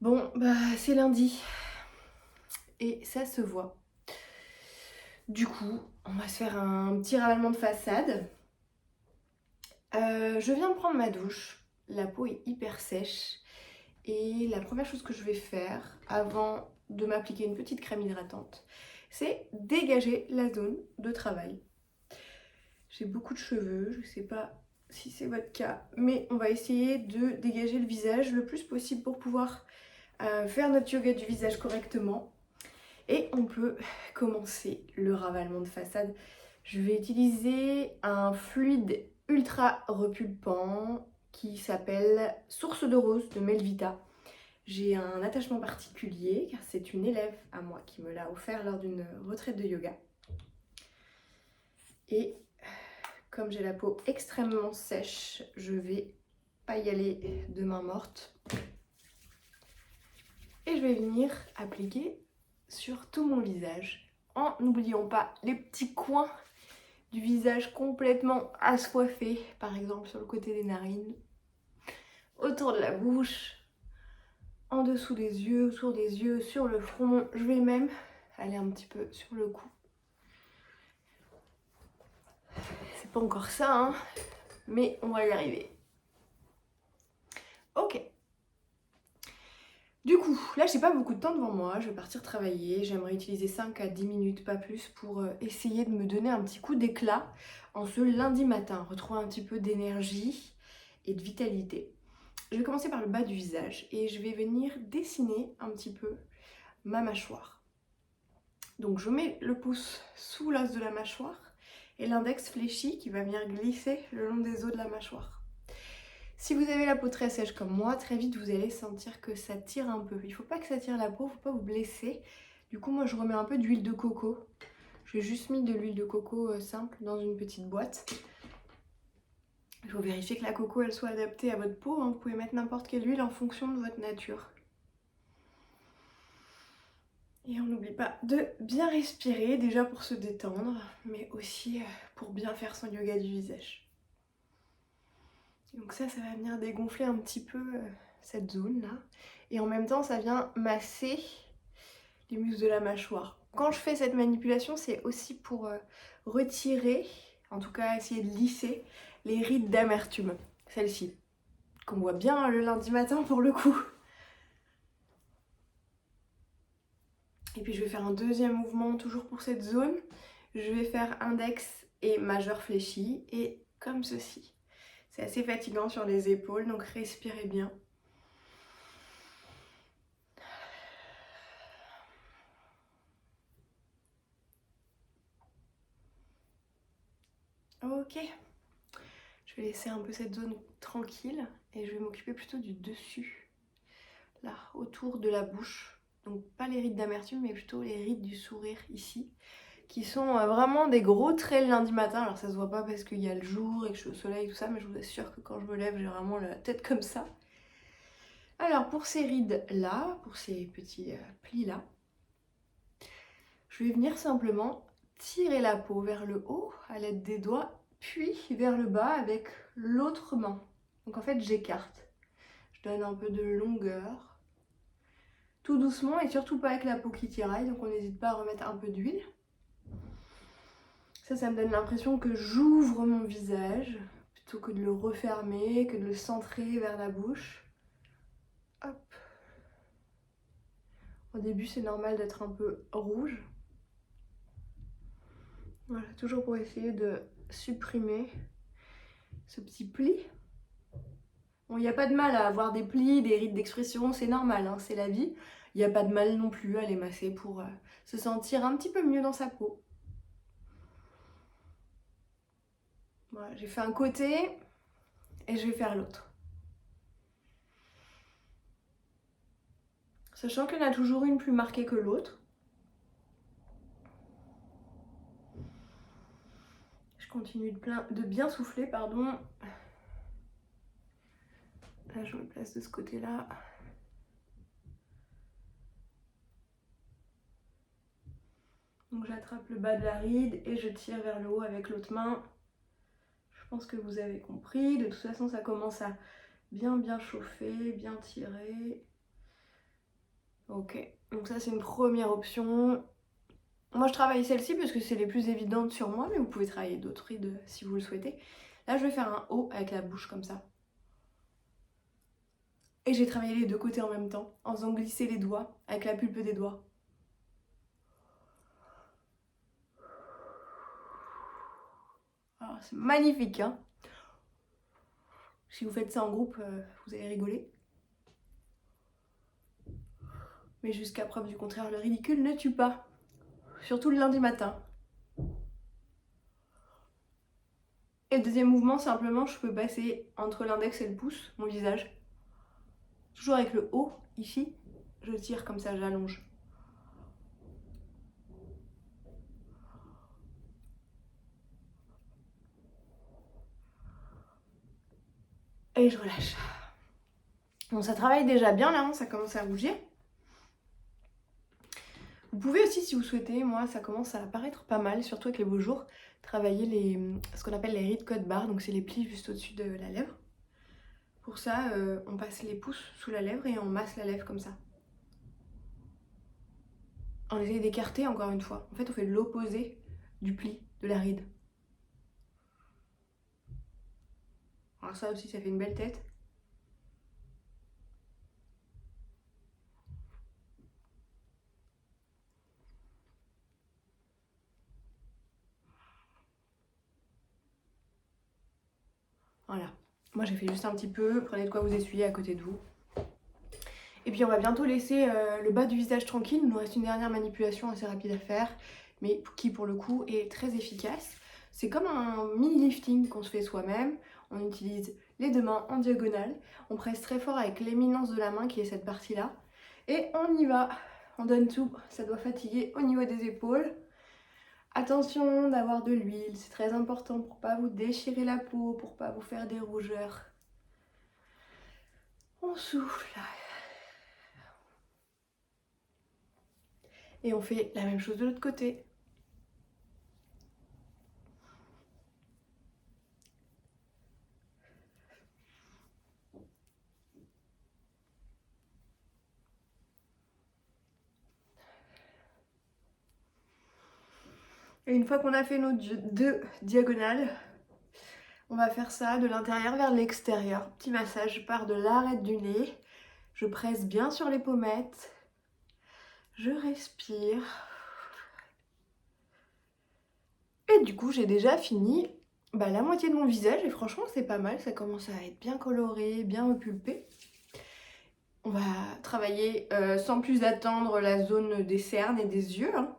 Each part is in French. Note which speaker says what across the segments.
Speaker 1: Bon, bah c'est lundi et ça se voit. Du coup, on va se faire un petit ravalement de façade. Je viens de prendre ma douche, la peau est hyper sèche et la première chose que je vais faire avant de m'appliquer une petite crème hydratante, c'est dégager la zone de travail. J'ai beaucoup de cheveux, je sais pas si c'est votre cas, mais on va essayer de dégager le visage le plus possible pour pouvoir faire notre yoga du visage correctement. Et on peut commencer le ravalement de façade. Je vais utiliser un fluide ultra repulpant qui s'appelle Source de Rose de Melvita. J'ai un attachement particulier car c'est une élève à moi qui me l'a offert lors d'une retraite de yoga. Et comme j'ai la peau extrêmement sèche, je vais pas y aller de main morte. Et je vais venir appliquer sur tout mon visage, en n'oublions pas les petits coins du visage complètement assoiffés, par exemple sur le côté des narines, autour de la bouche, en dessous des yeux, autour des yeux, sur le front. Je vais même aller un petit peu sur le cou. C'est pas encore ça, hein, mais on va y arriver. Ok. Du coup, là j'ai pas beaucoup de temps devant moi, je vais partir travailler, j'aimerais utiliser 5 à 10 minutes, pas plus, pour essayer de me donner un petit coup d'éclat en ce lundi matin, retrouver un petit peu d'énergie et de vitalité. Je vais commencer par le bas du visage et je vais venir dessiner un petit peu ma mâchoire. Donc je mets le pouce sous l'os de la mâchoire et l'index fléchi qui va venir glisser le long des os de la mâchoire. Si vous avez la peau très sèche comme moi, très vite vous allez sentir que ça tire un peu. Il ne faut pas que ça tire la peau, il ne faut pas vous blesser. Du coup, moi je remets un peu d'huile de coco. J'ai juste mis de l'huile de coco simple dans une petite boîte. Il faut vérifier que la coco elle soit adaptée à votre peau, hein. Vous pouvez mettre n'importe quelle huile en fonction de votre nature. Et on n'oublie pas de bien respirer, déjà pour se détendre, mais aussi pour bien faire son yoga du visage. Donc ça va venir dégonfler un petit peu cette zone là. Et en même temps, ça vient masser les muscles de la mâchoire. Quand je fais cette manipulation, c'est aussi pour retirer, en tout cas essayer de lisser, les rides d'amertume. Celle-ci, qu'on voit bien le lundi matin pour le coup. Et puis je vais faire un deuxième mouvement, toujours pour cette zone. Je vais faire index et majeur fléchi, et comme ceci. C'est assez fatigant sur les épaules, donc respirez bien. Ok. Je vais laisser un peu cette zone tranquille et je vais m'occuper plutôt du dessus. Là, autour de la bouche. Donc pas les rides d'amertume, mais plutôt les rides du sourire ici. Qui sont vraiment des gros traits le lundi matin. Alors ça se voit pas parce qu'il y a le jour et que je suis au soleil et tout ça, mais je vous assure que quand je me lève, j'ai vraiment la tête comme ça. Alors pour ces rides là, pour ces petits plis là, je vais venir simplement tirer la peau vers le haut à l'aide des doigts, puis vers le bas avec l'autre main. Donc en fait j'écarte, je donne un peu de longueur, tout doucement et surtout pas avec la peau qui tiraille, donc on n'hésite pas à remettre un peu d'huile. Ça me donne l'impression que j'ouvre mon visage plutôt que de le refermer, que de le centrer vers la bouche. Hop. Au début c'est normal d'être un peu rouge. Voilà, toujours pour essayer de supprimer ce petit pli. Bon, il n'y a pas de mal à avoir des plis, des rides d'expression, c'est normal, hein, c'est la vie. Il n'y a pas de mal non plus à les masser pour se sentir un petit peu mieux dans sa peau. Voilà, j'ai fait un côté et je vais faire l'autre. Sachant qu'il y en a toujours une plus marquée que l'autre. Je continue de bien souffler, pardon. Là, je me place de ce côté-là. Donc j'attrape le bas de la ride et je tire vers le haut avec l'autre main. Je pense que vous avez compris. De toute façon, ça commence à bien chauffer, bien tirer. Ok, donc ça c'est une première option. Moi je travaille celle-ci parce que c'est les plus évidentes sur moi, mais vous pouvez travailler d'autres rides si vous le souhaitez. Là je vais faire un haut avec la bouche comme ça. Et j'ai travaillé les deux côtés en même temps, en faisant glisser les doigts avec la pulpe des doigts. Alors c'est magnifique, hein. Si vous faites ça en groupe, vous allez rigoler. Mais jusqu'à preuve du contraire, le ridicule ne tue pas. Surtout le lundi matin. Et le deuxième mouvement, simplement, je peux passer entre l'index et le pouce, mon visage. Toujours avec le haut, ici. Je tire comme ça, j'allonge. Et je relâche. Bon, ça travaille déjà bien là, hein, ça commence à rougir. Vous pouvez aussi, si vous souhaitez, moi ça commence à apparaître pas mal, surtout avec les beaux jours, travailler ce qu'on appelle les rides code barre, donc c'est les plis juste au-dessus de la lèvre. Pour ça, on passe les pouces sous la lèvre et on masse la lèvre comme ça. On essaie d'écarter encore une fois. En fait, on fait l'opposé du pli, de la ride. Alors ça aussi, ça fait une belle tête. Voilà. Moi, j'ai fait juste un petit peu. Prenez de quoi vous essuyer à côté de vous. Et puis, on va bientôt laisser le bas du visage tranquille. Il nous reste une dernière manipulation assez rapide à faire, mais qui, pour le coup, est très efficace. C'est comme un mini lifting qu'on se fait soi-même. On utilise les deux mains en diagonale. On presse très fort avec l'éminence de la main, qui est cette partie-là. Et on y va. On donne tout. Ça doit fatiguer au niveau des épaules. Attention d'avoir de l'huile, c'est très important pour pas vous déchirer la peau, pour pas vous faire des rougeurs. On souffle. Et on fait la même chose de l'autre côté. Et une fois qu'on a fait nos deux diagonales, on va faire ça de l'intérieur vers l'extérieur. Petit massage, je pars de l'arête du nez, je presse bien sur les pommettes, je respire. Et du coup, j'ai déjà fini la moitié de mon visage et franchement, c'est pas mal, ça commence à être bien coloré, bien repulpé. On va travailler sans plus attendre la zone des cernes et des yeux, hein.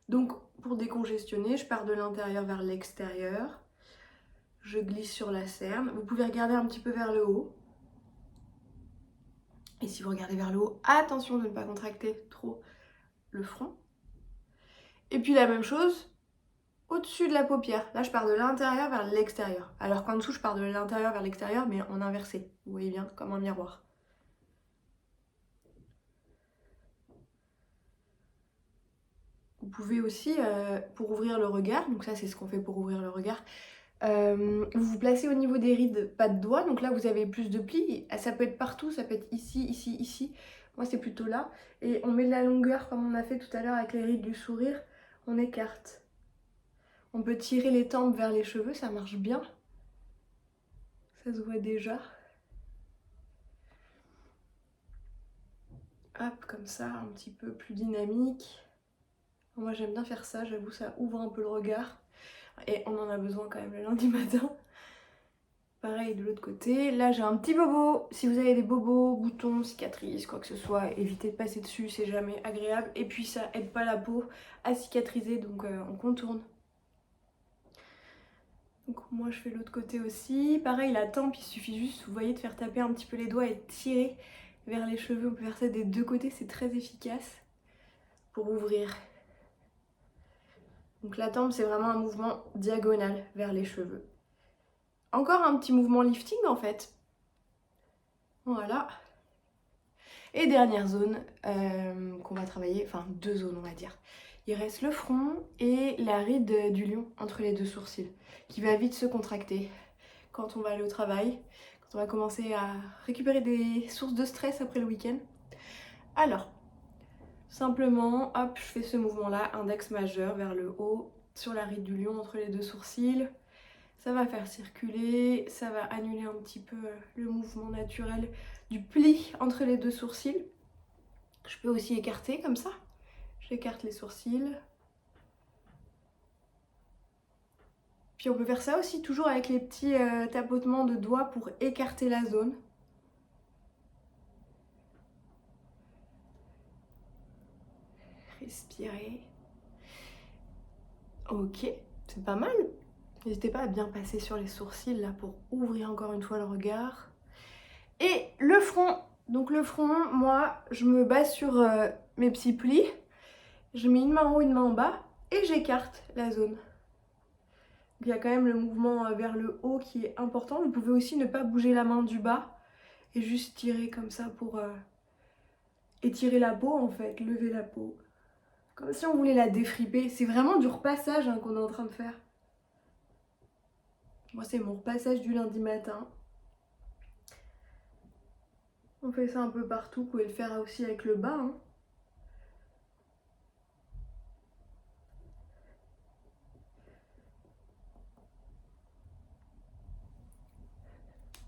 Speaker 1: Donc pour décongestionner, je pars de l'intérieur vers l'extérieur. Je glisse sur la cerne. Vous pouvez regarder un petit peu vers le haut. Et si vous regardez vers le haut, attention de ne pas contracter trop le front. Et puis la même chose au-dessus de la paupière. Là, je pars de l'intérieur vers l'extérieur. Alors qu'en dessous, je pars de l'intérieur vers l'extérieur, mais en inversé. Vous voyez bien, comme un miroir. Vous pouvez aussi, pour ouvrir le regard, donc ça c'est ce qu'on fait pour ouvrir le regard, vous vous placez au niveau des rides, pas de doigts, donc là vous avez plus de plis, ça peut être partout, ça peut être ici, ici, ici, moi c'est plutôt là, et on met de la longueur comme on a fait tout à l'heure avec les rides du sourire, on écarte. On peut tirer les tempes vers les cheveux, ça marche bien, ça se voit déjà. Hop, comme ça, un petit peu plus dynamique. Moi j'aime bien faire ça, j'avoue ça ouvre un peu le regard, et on en a besoin quand même le lundi matin. Pareil de l'autre côté, là j'ai un petit bobo, si vous avez des bobos, boutons, cicatrices, quoi que ce soit, évitez de passer dessus, c'est jamais agréable. Et puis ça aide pas la peau à cicatriser, donc on contourne. Donc moi je fais l'autre côté aussi, pareil la tempe, il suffit juste, vous voyez, de faire taper un petit peu les doigts et de tirer vers les cheveux. On peut faire ça des deux côtés, c'est très efficace pour ouvrir. Donc la tempe c'est vraiment un mouvement diagonal vers les cheveux. Encore un petit mouvement lifting en fait. Voilà. Et dernière zone qu'on va travailler, enfin deux zones on va dire. Il reste le front et la ride du lion entre les deux sourcils, qui va vite se contracter quand on va aller au travail, quand on va commencer à récupérer des sources de stress après le week-end. Alors, Simplement, hop, je fais ce mouvement-là, index majeur vers le haut, sur la ride du lion entre les deux sourcils. Ça va faire circuler, ça va annuler un petit peu le mouvement naturel du pli entre les deux sourcils. Je peux aussi écarter comme ça. J'écarte les sourcils. Puis on peut faire ça aussi toujours avec les petits tapotements de doigts pour écarter la zone. Respirez. Ok, c'est pas mal. N'hésitez pas à bien passer sur les sourcils là pour ouvrir encore une fois le regard. Et le front. Donc le front, moi, je me base sur mes petits plis. Je mets une main en haut, une main en bas et j'écarte la zone. Il y a quand même le mouvement vers le haut qui est important. Vous pouvez aussi ne pas bouger la main du bas et juste tirer comme ça pour étirer la peau en fait, lever la peau. Comme si on voulait la défriper. C'est vraiment du repassage hein, qu'on est en train de faire. Moi, c'est mon repassage du lundi matin. On fait ça un peu partout. Vous pouvez le faire aussi avec le bas. Hein.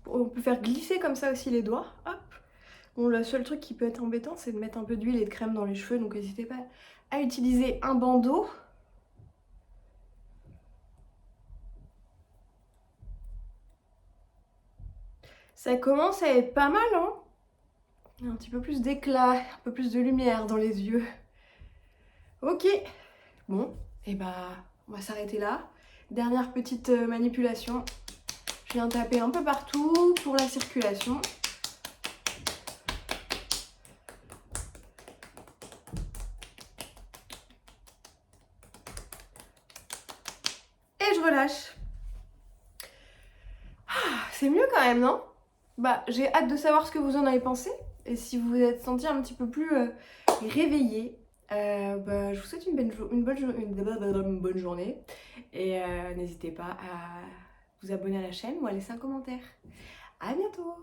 Speaker 1: On peut faire glisser comme ça aussi les doigts. Hop. Bon, le seul truc qui peut être embêtant, c'est de mettre un peu d'huile et de crème dans les cheveux. Donc, n'hésitez pas à utiliser un bandeau. Ça commence à être pas mal, hein? Un petit peu plus d'éclat, un peu plus de lumière dans les yeux. Ok. Bon, et bah, on va s'arrêter là. Dernière petite manipulation. Je viens taper un peu partout pour la circulation. Et je relâche. Ah, c'est mieux quand même, non? Bah, j'ai hâte de savoir ce que vous en avez pensé. Et si vous vous êtes senti un petit peu plus réveillé, bah, je vous souhaite une bonne journée. Et n'hésitez pas à vous abonner à la chaîne ou à laisser un commentaire. À bientôt!